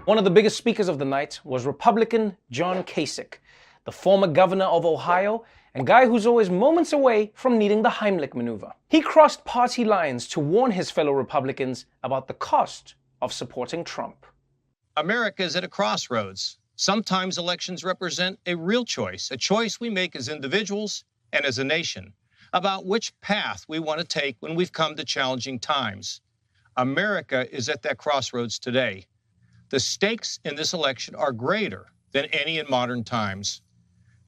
One of the biggest speakers of the night was Republican John Kasich, the former governor of Ohio and guy who's always moments away from needing the Heimlich maneuver. He crossed party lines to warn his fellow Republicans about the cost of supporting Trump. America is at a crossroads. Sometimes elections represent a real choice, a choice we make as individuals and as a nation about which path we want to take when we've come to challenging times. America is at that crossroads today. The stakes in this election are greater than any in modern times.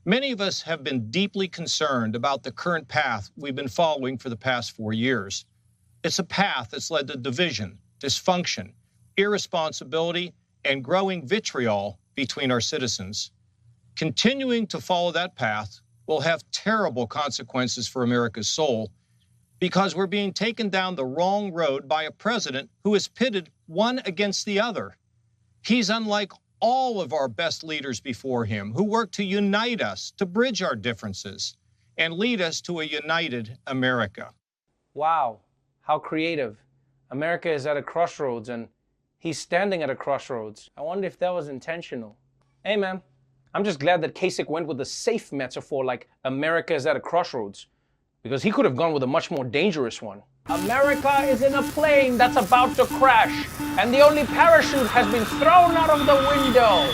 Many of us have been deeply concerned about the current path we've been following for the past 4 years. It's a path that's led to division, dysfunction, irresponsibility, and growing vitriol between our citizens. Continuing to follow that path will have terrible consequences for America's soul because we're being taken down the wrong road by a president who is pitted one against the other. He's unlike all of our best leaders before him who worked to unite us, to bridge our differences, and lead us to a united America. Wow, how creative. America is at a crossroads and he's standing at a crossroads. I wonder if that was intentional. Hey man, I'm just glad that Kasich went with a safe metaphor like America is at a crossroads, because he could have gone with a much more dangerous one. America is in a plane that's about to crash, and the only parachute has been thrown out of the window.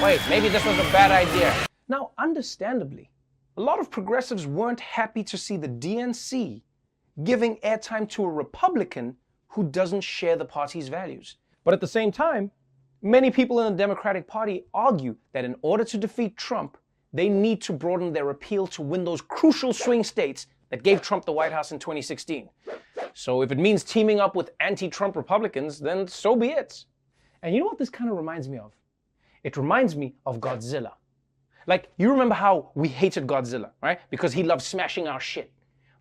Wait, maybe this was a bad idea. Now, understandably, a lot of progressives weren't happy to see the DNC giving airtime to a Republican who doesn't share the party's values. But at the same time, many people in the Democratic Party argue that in order to defeat Trump, they need to broaden their appeal to win those crucial swing states that gave Trump the White House in 2016. So if it means teaming up with anti-Trump Republicans, then so be it. And you know what this kind of reminds me of? It reminds me of Godzilla. Like, you remember how we hated Godzilla, right? Because he loved smashing our shit.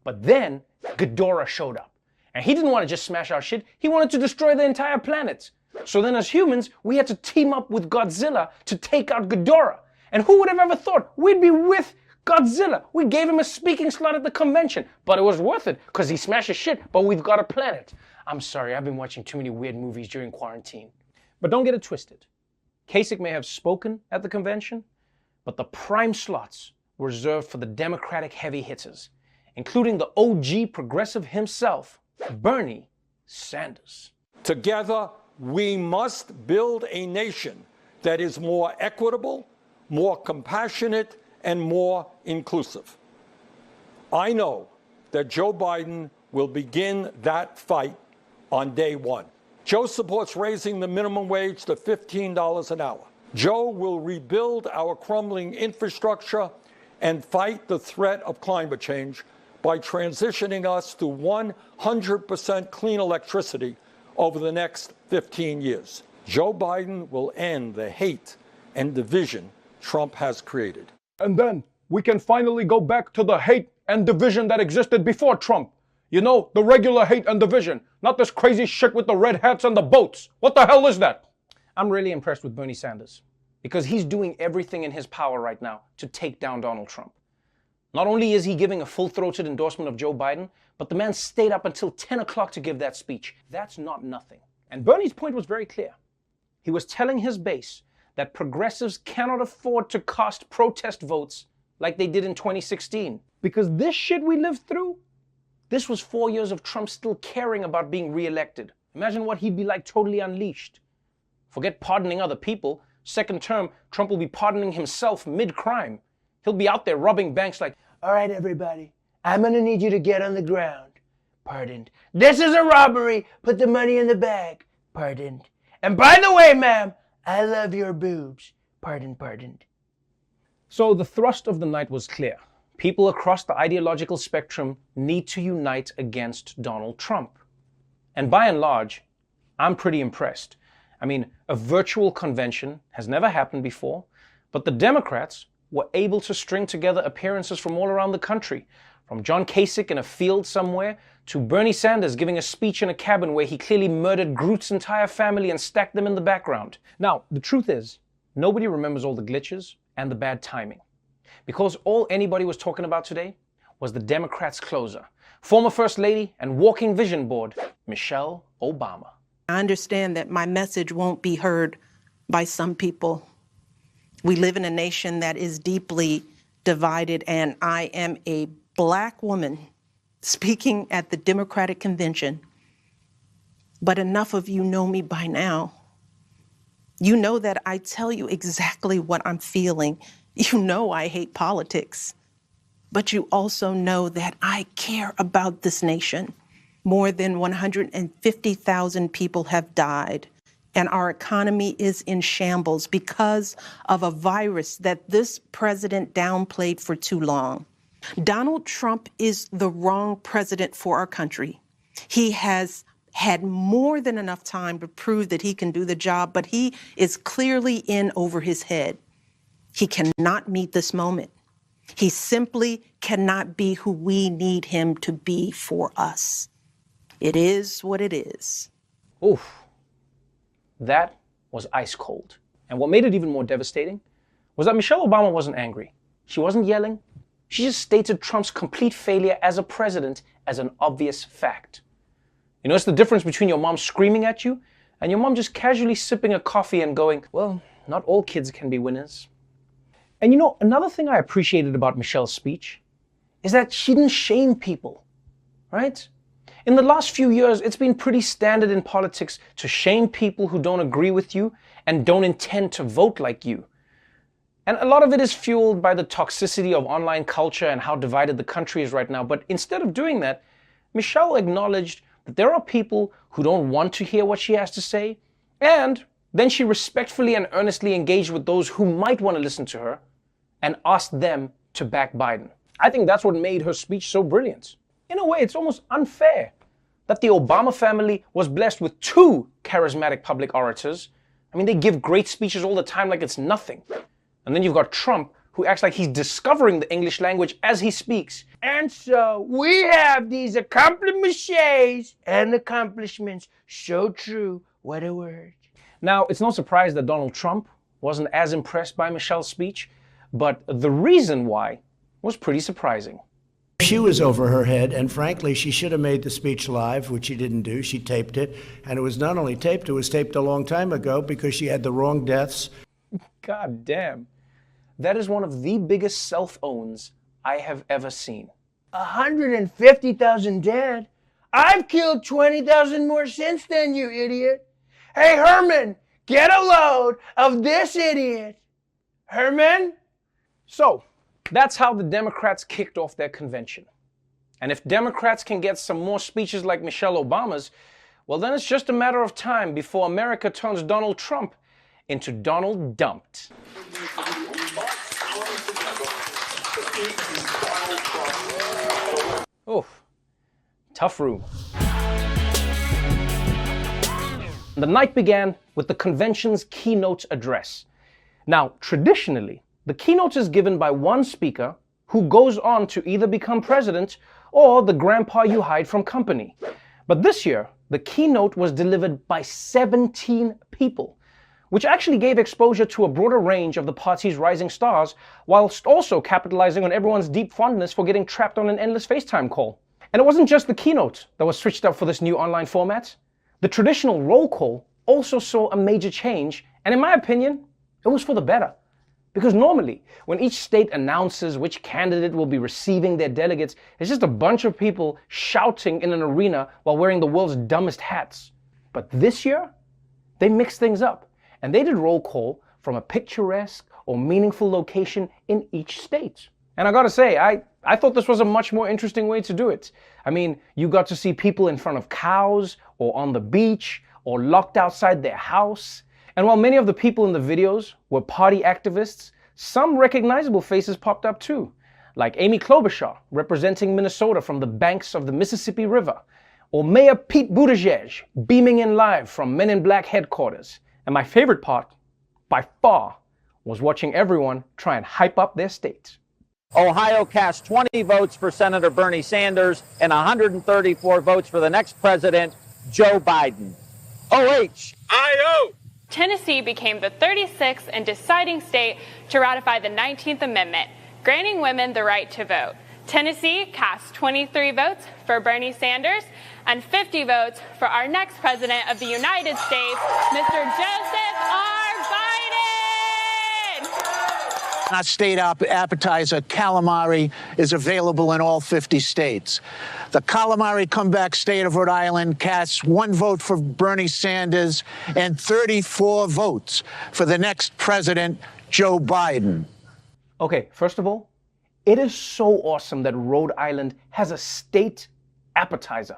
But then Ghidorah showed up. And he didn't want to just smash our shit, he wanted to destroy the entire planet. So then as humans, we had to team up with Godzilla to take out Ghidorah. And who would have ever thought we'd be with Godzilla? We gave him a speaking slot at the convention, but it was worth it because he smashes shit, but we've got a planet. I'm sorry, I've been watching too many weird movies during quarantine. But don't get it twisted. Kasich may have spoken at the convention, but the prime slots were reserved for the Democratic heavy hitters, including the OG progressive himself, Bernie Sanders. Together, we must build a nation that is more equitable, more compassionate, and more inclusive. I know that Joe Biden will begin that fight on day one. Joe supports raising the minimum wage to $15 an hour. Joe will rebuild our crumbling infrastructure and fight the threat of climate change by transitioning us to 100% clean electricity over the next 15 years. Joe Biden will end the hate and division Trump has created. And then we can finally go back to the hate and division that existed before Trump. You know, the regular hate and division, not this crazy shit with the red hats and the boats. What the hell is that? I'm really impressed with Bernie Sanders because he's doing everything in his power right now to take down Donald Trump. Not only is he giving a full-throated endorsement of Joe Biden, but the man stayed up until 10 o'clock to give that speech. That's not nothing. And Bernie's point was very clear. He was telling his base that progressives cannot afford to cost protest votes like they did in 2016. Because this shit we lived through, this was 4 years of Trump still caring about being reelected. Imagine what he'd be like totally unleashed. Forget pardoning other people. Second term, Trump will be pardoning himself mid-crime. He'll be out there robbing banks like, all right, everybody, I'm gonna need you to get on the ground. Pardoned. This is a robbery. Put the money in the bag. Pardoned. And by the way, ma'am, I love your boobs. Pardoned. So the thrust of the night was clear. People across the ideological spectrum need to unite against Donald Trump. And by and large, I'm pretty impressed. I mean, a virtual convention has never happened before, but the Democrats were able to string together appearances from all around the country, from John Kasich in a field somewhere to Bernie Sanders giving a speech in a cabin where he clearly murdered Groot's entire family and stacked them in the background. Now, the truth is, nobody remembers all the glitches and the bad timing, because all anybody was talking about today was the Democrats' closer, former First Lady and walking vision board, Michelle Obama. I understand that my message won't be heard by some people. We live in a nation that is deeply divided, and I am a Black woman speaking at the Democratic Convention. But enough of you know me by now. You know that I tell you exactly what I'm feeling. You know I hate politics. But you also know that I care about this nation. More than 150,000 people have died, and our economy is in shambles because of a virus that this president downplayed for too long. Donald Trump is the wrong president for our country. He has had more than enough time to prove that he can do the job, but he is clearly in over his head. He cannot meet this moment. He simply cannot be who we need him to be for us. It is what it is. Oof. That was ice cold. And what made it even more devastating was that Michelle Obama wasn't angry. She wasn't yelling. She just stated Trump's complete failure as a president as an obvious fact. You know, it's the difference between your mom screaming at you and your mom just casually sipping a coffee and going, well, not all kids can be winners. And you know, another thing I appreciated about Michelle's speech is that she didn't shame people, right? In the last few years, it's been pretty standard in politics to shame people who don't agree with you and don't intend to vote like you. And a lot of it is fueled by the toxicity of online culture and how divided the country is right now. But instead of doing that, Michelle acknowledged that there are people who don't want to hear what she has to say, and then she respectfully and earnestly engaged with those who might want to listen to her and asked them to back Biden. I think that's what made her speech so brilliant. In a way, it's almost unfair that the Obama family was blessed with two charismatic public orators. I mean, they give great speeches all the time like it's nothing. And then you've got Trump, who acts like he's discovering the English language as he speaks. And so we have these accomplishments and accomplishments. So true. What a word. Now, it's no surprise that Donald Trump wasn't as impressed by Michelle's speech, but the reason why was pretty surprising. She was over her head, and frankly, she should have made the speech live, which she didn't do. She taped it, and it was not only taped, it was taped a long time ago because she had the wrong deaths. God damn. That is one of the biggest self-owns I have ever seen. 150,000 dead? I've killed 20,000 more since then, you idiot. Hey, Herman, get a load of this idiot. Herman? So, that's how the Democrats kicked off their convention. And if Democrats can get some more speeches like Michelle Obama's, well, then it's just a matter of time before America turns Donald Trump into Donald Dumped. Oof, tough room. The night began with the convention's keynote address. Now, traditionally, the keynote is given by one speaker who goes on to either become president or the grandpa you hide from company. But this year, the keynote was delivered by 17 people, which actually gave exposure to a broader range of the party's rising stars, whilst also capitalizing on everyone's deep fondness for getting trapped on an endless FaceTime call. And it wasn't just the keynote that was switched up for this new online format. The traditional roll call also saw a major change, and in my opinion, it was for the better. Because normally, when each state announces which candidate will be receiving their delegates, it's just a bunch of people shouting in an arena while wearing the world's dumbest hats. But this year, they mixed things up, and they did roll call from a picturesque or meaningful location in each state. And I gotta say, I thought this was a much more interesting way to do it. I mean, you got to see people in front of cows, or on the beach, or locked outside their house. And while many of the people in the videos were party activists, some recognizable faces popped up too, like Amy Klobuchar, representing Minnesota from the banks of the Mississippi River, or Mayor Pete Buttigieg, beaming in live from Men in Black headquarters. And my favorite part, by far, was watching everyone try and hype up their state. Ohio cast 20 votes for Senator Bernie Sanders and 134 votes for the next president, Joe Biden. O-H-I-O! Tennessee became the 36th and deciding state to ratify the 19th Amendment, granting women the right to vote. Tennessee cast 23 votes for Bernie Sanders and 50 votes for our next president of the United States, Mr. Joseph R. Biden. state appetizer, calamari, is available in all 50 states. The calamari comeback state of Rhode Island casts 1 vote for Bernie Sanders and 34 votes for the next president, Joe Biden. Okay, first of all, it is so awesome that Rhode Island has a state appetizer.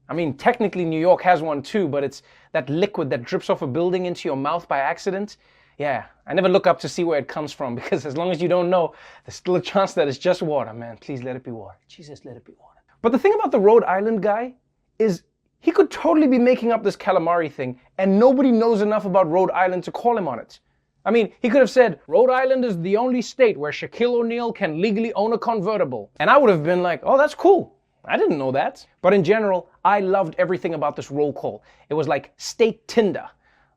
I mean, technically New York has one too, but it's that liquid that drips off a building into your mouth by accident. Yeah, I never look up to see where it comes from, because as long as you don't know, there's still a chance that it's just water, man. Please let it be water. Jesus, let it be water. But the thing about the Rhode Island guy is he could totally be making up this calamari thing, and nobody knows enough about Rhode Island to call him on it. I mean, he could have said, Rhode Island is the only state where Shaquille O'Neal can legally own a convertible. And I would have been like, oh, that's cool. I didn't know that. But in general, I loved everything about this roll call. It was like state Tinder.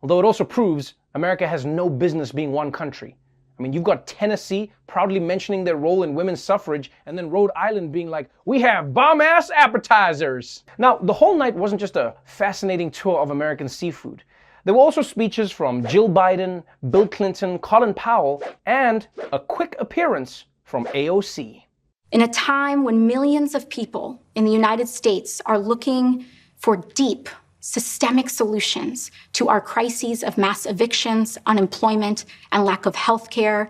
Although it also proves America has no business being one country. I mean, you've got Tennessee proudly mentioning their role in women's suffrage, and then Rhode Island being like, we have bomb-ass appetizers. Now, the whole night wasn't just a fascinating tour of American seafood. There were also speeches from Jill Biden, Bill Clinton, Colin Powell, and a quick appearance from AOC. In a time when millions of people in the United States are looking for deep, systemic solutions to our crises of mass evictions, unemployment, and lack of health care,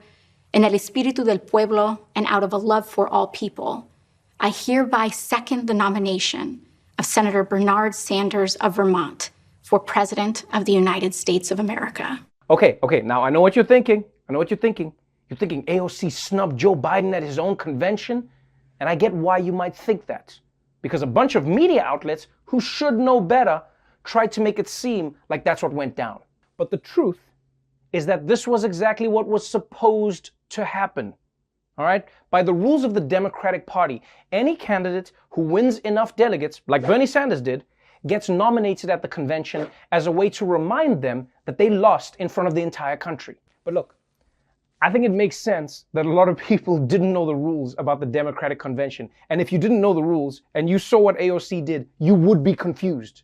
en el espíritu del pueblo and out of a love for all people, I hereby second the nomination of Senator Bernard Sanders of Vermont for President of the United States of America. Okay, now I know what you're thinking. You're thinking AOC snubbed Joe Biden at his own convention, and I get why you might think that. Because a bunch of media outlets who should know better tried to make it seem like that's what went down. But the truth is that this was exactly what was supposed to happen. All right? By the rules of the Democratic Party, any candidate who wins enough delegates, like Bernie Sanders did, gets nominated at the convention as a way to remind them that they lost in front of the entire country. But look, I think it makes sense that a lot of people didn't know the rules about the Democratic convention. And if you didn't know the rules and you saw what AOC did, you would be confused.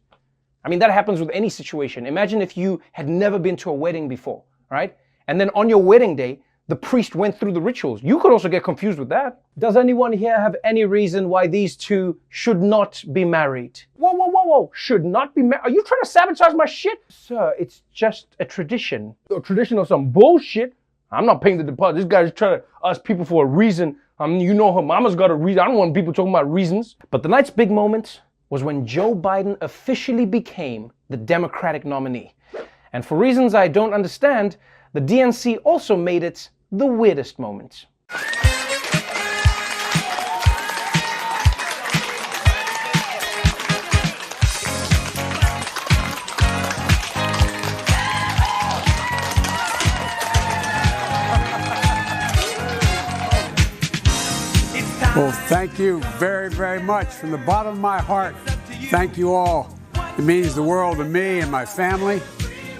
I mean, that happens with any situation. Imagine if you had never been to a wedding before, right? And then on your wedding day, the priest went through the rituals. You could also get confused with that. Does anyone here have any reason why these two should not be married? Whoa. Should not be married? Are you trying to sabotage my shit? Sir, it's just a tradition. A tradition of some bullshit. I'm not paying the deposit. This guy's trying to ask people for a reason. I mean, you know her mama's got a reason. I don't want people talking about reasons. But the night's big moment was when Joe Biden officially became the Democratic nominee. And for reasons I don't understand, the DNC also made it the weirdest moment. Well, thank you very, very much. From the bottom of my heart, thank you all. It means the world to me and my family.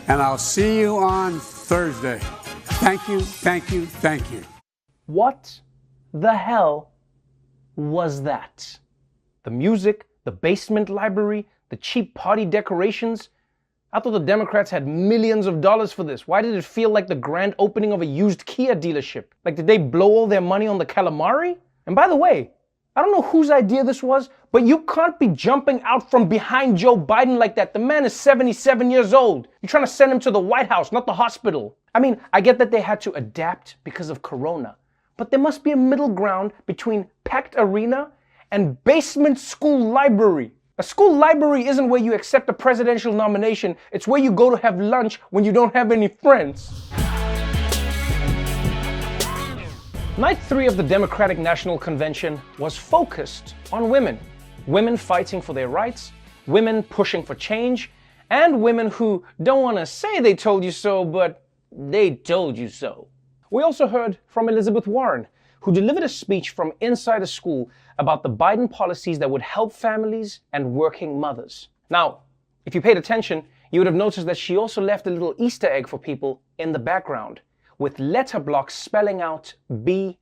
And I'll see you on Thursday. Thank you, thank you, thank you. What the hell was that? The music, the basement library, the cheap party decorations? I thought the Democrats had millions of dollars for this. Why did it feel like the grand opening of a used Kia dealership? Like, did they blow all their money on the calamari? And by the way, I don't know whose idea this was, but you can't be jumping out from behind Joe Biden like that. The man is 77 years old. You're trying to send him to the White House, not the hospital. I mean, I get that they had to adapt because of Corona, but there must be a middle ground between packed arena and basement school library. A school library isn't where you accept a presidential nomination. It's where you go to have lunch when you don't have any friends. Night 3 of the Democratic National Convention was focused on women. Women fighting for their rights, women pushing for change, and women who don't want to say they told you so, but they told you so. We also heard from Elizabeth Warren, who delivered a speech from inside a school about the Biden policies that would help families and working mothers. Now, if you paid attention, you would have noticed that she also left a little Easter egg for people in the background, with letter blocks spelling out BLM,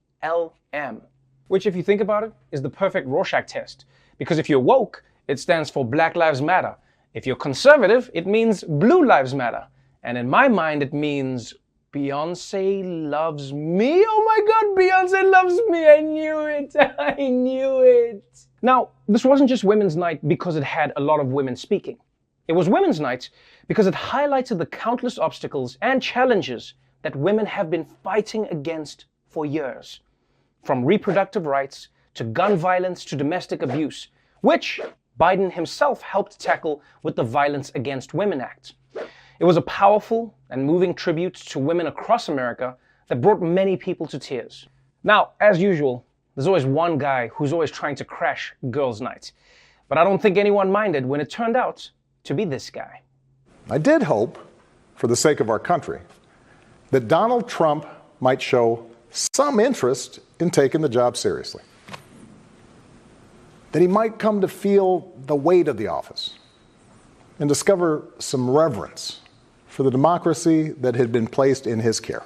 which, if you think about it, is the perfect Rorschach test. Because if you're woke, it stands for Black Lives Matter. If you're conservative, it means Blue Lives Matter. And in my mind, it means Beyonce loves me? Oh my God, Beyonce loves me. I knew it. I knew it. Now, this wasn't just Women's Night because it had a lot of women speaking. It was Women's Night because it highlighted the countless obstacles and challenges that women have been fighting against for years. From reproductive rights to gun violence to domestic abuse, which Biden himself helped tackle with the Violence Against Women Act. It was a powerful and moving tribute to women across America that brought many people to tears. Now, as usual, there's always one guy who's always trying to crash girls' night. But I don't think anyone minded when it turned out to be this guy. I did hope, for the sake of our country, that Donald Trump might show some interest in taking the job seriously. That he might come to feel the weight of the office and discover some reverence for the democracy that had been placed in his care.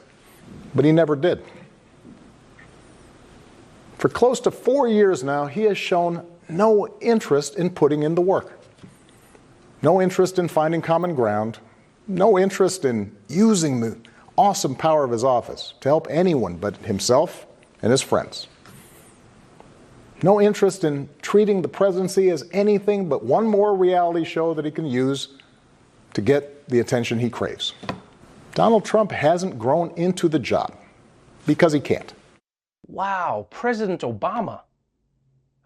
But he never did. For close to 4 years now, he has shown no interest in putting in the work. No interest in finding common ground. No interest in using the awesome power of his office to help anyone but himself and his friends. No interest in treating the presidency as anything but one more reality show that he can use to get the attention he craves. Donald Trump hasn't grown into the job because he can't. Wow, President Obama.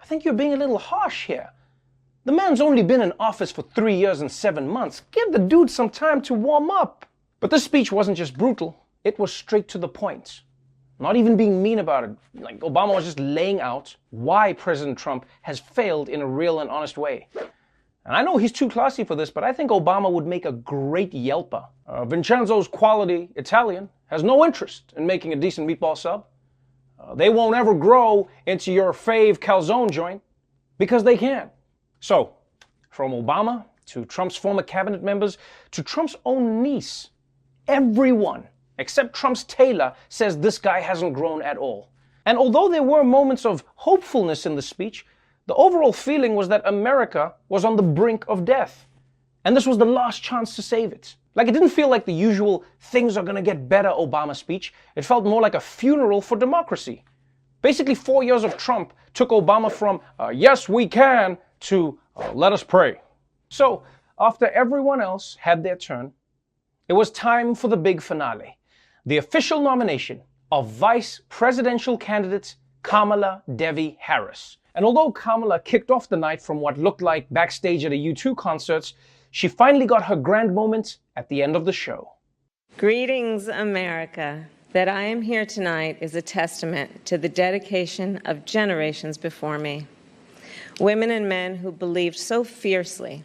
I think you're being a little harsh here. The man's only been in office for 3 years and 7 months. Give the dude some time to warm up. But this speech wasn't just brutal, it was straight to the point. Not even being mean about it. Like, Obama was just laying out why President Trump has failed in a real and honest way. And I know he's too classy for this, but I think Obama would make a great Yelper. Vincenzo's quality Italian has no interest in making a decent meatball sub. They won't ever grow into your fave calzone joint because they can't. So, from Obama to Trump's former cabinet members to Trump's own niece, everyone except Trump's tailor says this guy hasn't grown at all. And although there were moments of hopefulness in the speech, the overall feeling was that America was on the brink of death. And this was the last chance to save it. Like, it didn't feel like the usual things are gonna get better Obama speech. It felt more like a funeral for democracy. Basically, 4 years of Trump took Obama from yes we can to let us pray. So, after everyone else had their turn, it was time for the big finale. The official nomination of Vice Presidential candidate Kamala Devi Harris. And although Kamala kicked off the night from what looked like backstage at a U2 concert, she finally got her grand moment at the end of the show. Greetings, America. That I am here tonight is a testament to the dedication of generations before me. Women and men who believed so fiercely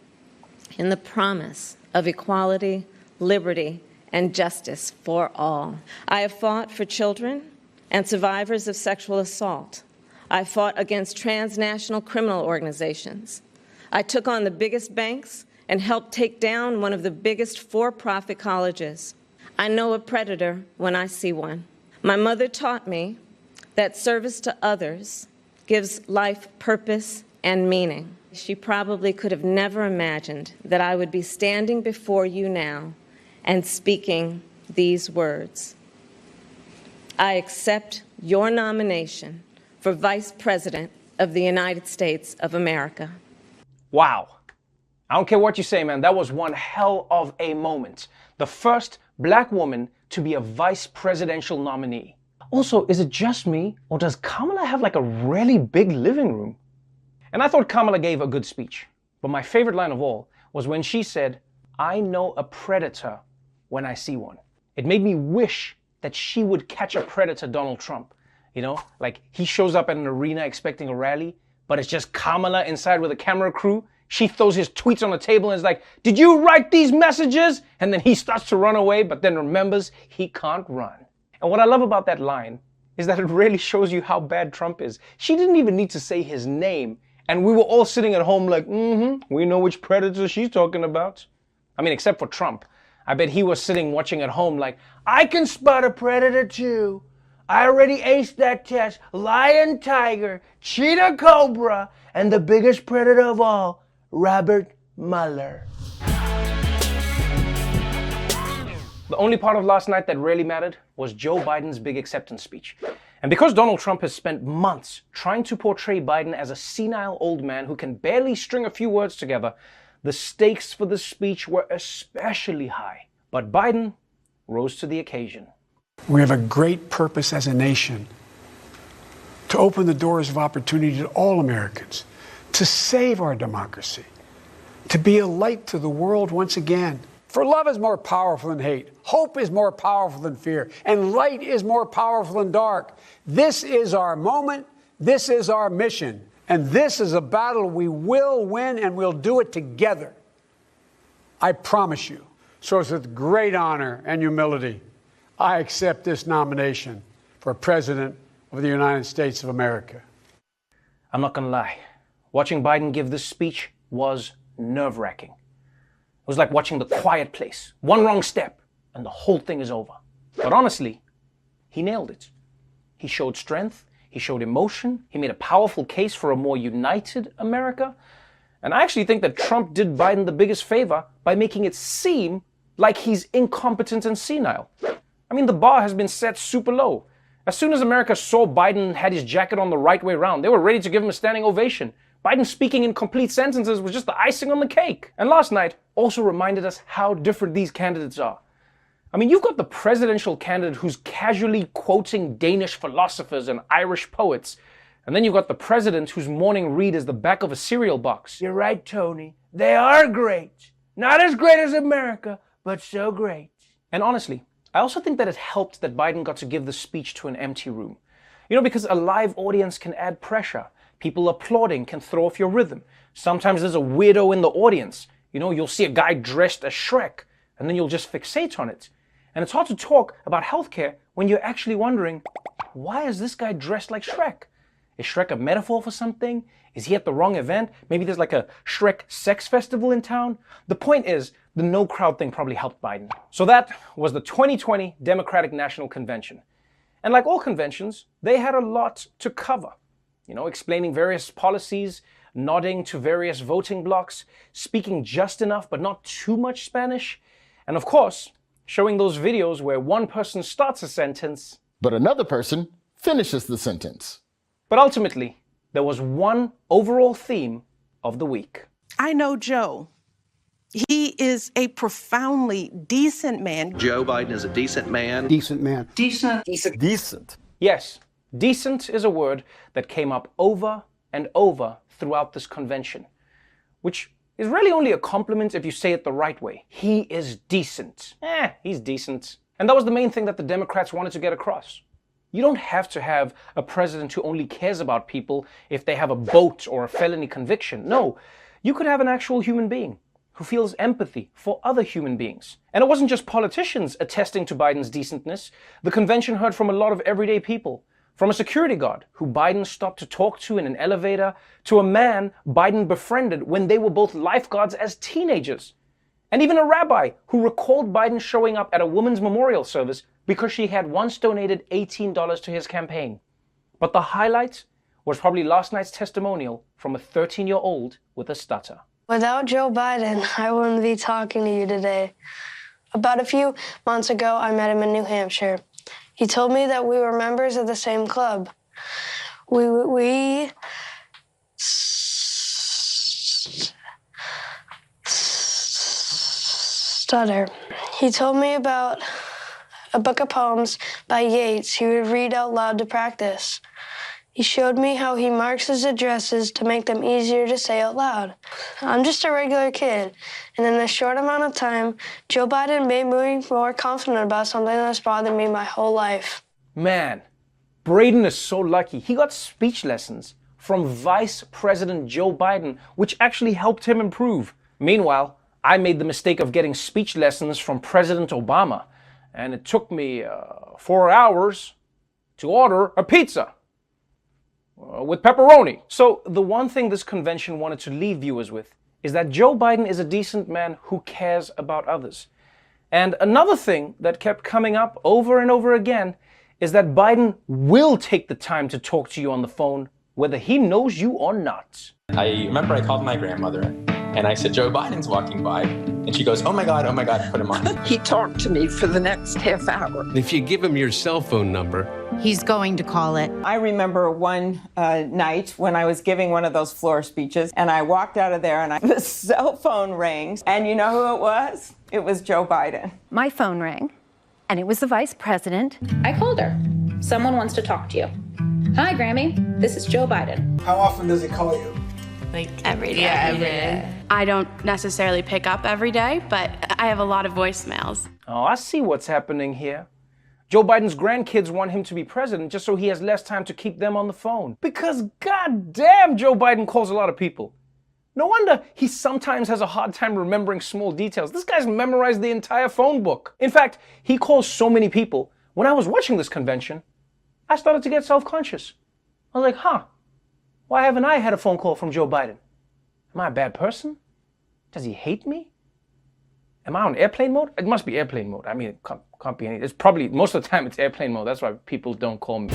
in the promise of equality, liberty, and justice for all. I have fought for children and survivors of sexual assault. I fought against transnational criminal organizations. I took on the biggest banks and helped take down one of the biggest for-profit colleges. I know a predator when I see one. My mother taught me that service to others gives life purpose and meaning. She probably could have never imagined that I would be standing before you now and speaking these words. I accept your nomination for Vice President of the United States of America. Wow. I don't care what you say, man. That was one hell of a moment. The first black woman to be a vice presidential nominee. Also, is it just me, or does Kamala have like a really big living room? And I thought Kamala gave a good speech. But my favorite line of all was when she said, I know a predator when I see one. It made me wish that she would catch a predator, Donald Trump. You know, like he shows up at an arena expecting a rally, but it's just Kamala inside with a camera crew. She throws his tweets on the table and is like, did you write these messages? And then he starts to run away, but then remembers he can't run. And what I love about that line is that it really shows you how bad Trump is. She didn't even need to say his name. And we were all sitting at home like, we know which predator she's talking about. I mean, except for Trump. I bet he was sitting watching at home like, I can spot a predator too. I already aced that test. Lion, tiger, cheetah, cobra, and the biggest predator of all, Robert Mueller. The only part of last night that really mattered was Joe Biden's big acceptance speech. And because Donald Trump has spent months trying to portray Biden as a senile old man who can barely string a few words together, the stakes for the speech were especially high. But Biden rose to the occasion. We have a great purpose as a nation to open the doors of opportunity to all Americans, to save our democracy, to be a light to the world once again. For love is more powerful than hate, hope is more powerful than fear, and light is more powerful than dark. This is our moment, this is our mission, and this is a battle we will win, and we'll do it together. I promise you. So it's with great honor and humility, I accept this nomination for President of the United States of America. I'm not gonna lie, watching Biden give this speech was nerve-wracking. It was like watching The Quiet Place. One wrong step, and the whole thing is over. But honestly, he nailed it. He showed strength, he showed emotion, he made a powerful case for a more united America. And I actually think that Trump did Biden the biggest favor by making it seem like he's incompetent and senile. I mean, the bar has been set super low. As soon as America saw Biden had his jacket on the right way around, they were ready to give him a standing ovation. Biden speaking in complete sentences was just the icing on the cake. And last night also reminded us how different these candidates are. I mean, you've got the presidential candidate who's casually quoting Danish philosophers and Irish poets. And then you've got the president whose morning read is the back of a cereal box. You're right, Tony. They are great. Not as great as America, but so great. And honestly, I also think that it helped that Biden got to give the speech to an empty room. You know, because a live audience can add pressure. People applauding can throw off your rhythm. Sometimes there's a weirdo in the audience. You know, you'll see a guy dressed as Shrek, and then you'll just fixate on it. And it's hard to talk about healthcare when you're actually wondering, why is this guy dressed like Shrek? Is Shrek a metaphor for something? Is he at the wrong event? Maybe there's like a Shrek sex festival in town? The point is, the no crowd thing probably helped Biden. So that was the 2020 Democratic National Convention. And like all conventions, they had a lot to cover. You know, explaining various policies, nodding to various voting blocs, speaking just enough but not too much Spanish, and of course, showing those videos where one person starts a sentence, but another person finishes the sentence. But ultimately, there was one overall theme of the week. I know Joe. He is a profoundly decent man. Joe Biden is a decent man. Decent man. Decent. Decent. Yes, decent is a word that came up over and over throughout this convention, which is really only a compliment if you say it the right way. He is decent. He's decent. And that was the main thing that the Democrats wanted to get across. You don't have to have a president who only cares about people if they have a boat or a felony conviction. No, you could have an actual human being who feels empathy for other human beings. And it wasn't just politicians attesting to Biden's decentness. The convention heard from a lot of everyday people. From a security guard who Biden stopped to talk to in an elevator, to a man Biden befriended when they were both lifeguards as teenagers. And even a rabbi who recalled Biden showing up at a woman's memorial service because she had once donated $18 to his campaign. But the highlight was probably last night's testimonial from a 13-year-old with a stutter. Without Joe Biden, I wouldn't be talking to you today. About a few months ago, I met him in New Hampshire. He told me that we were members of the same club. We stutter. He told me about a book of poems by Yeats he would read out loud to practice. He showed me how he marks his addresses to make them easier to say out loud. I'm just a regular kid, and in a short amount of time, Joe Biden made me more confident about something that's bothered me my whole life. Man, Braden is so lucky. He got speech lessons from Vice President Joe Biden, which actually helped him improve. Meanwhile, I made the mistake of getting speech lessons from President Obama, and it took me 4 hours to order a pizza. With pepperoni. So the one thing this convention wanted to leave viewers with is that Joe Biden is a decent man who cares about others. And another thing that kept coming up over and over again is that Biden will take the time to talk to you on the phone, whether he knows you or not. I remember I called my grandmother And I said, Joe Biden's walking by. And she goes, oh my God, put him on. He talked to me for the next half hour. If you give him your cell phone number, he's going to call it. I remember one night when I was giving one of those floor speeches, and I walked out of there and the cell phone rings. And you know who it was? It was Joe Biden. My phone rang, and it was the vice president. I called her. Someone wants to talk to you. Hi, Grammy. This is Joe Biden. How often does he call you? Like every day. Yeah, every day. I don't necessarily pick up every day, but I have a lot of voicemails. Oh, I see what's happening here. Joe Biden's grandkids want him to be president just so he has less time to keep them on the phone. Because goddamn, Joe Biden calls a lot of people. No wonder he sometimes has a hard time remembering small details. This guy's memorized the entire phone book. In fact, he calls so many people. When I was watching this convention, I started to get self-conscious. I was like, why haven't I had a phone call from Joe Biden? Am I a bad person? Does he hate me? Am I on airplane mode? It must be airplane mode. I mean, it can't be any. It's probably, most of the time it's airplane mode. That's why people don't call me.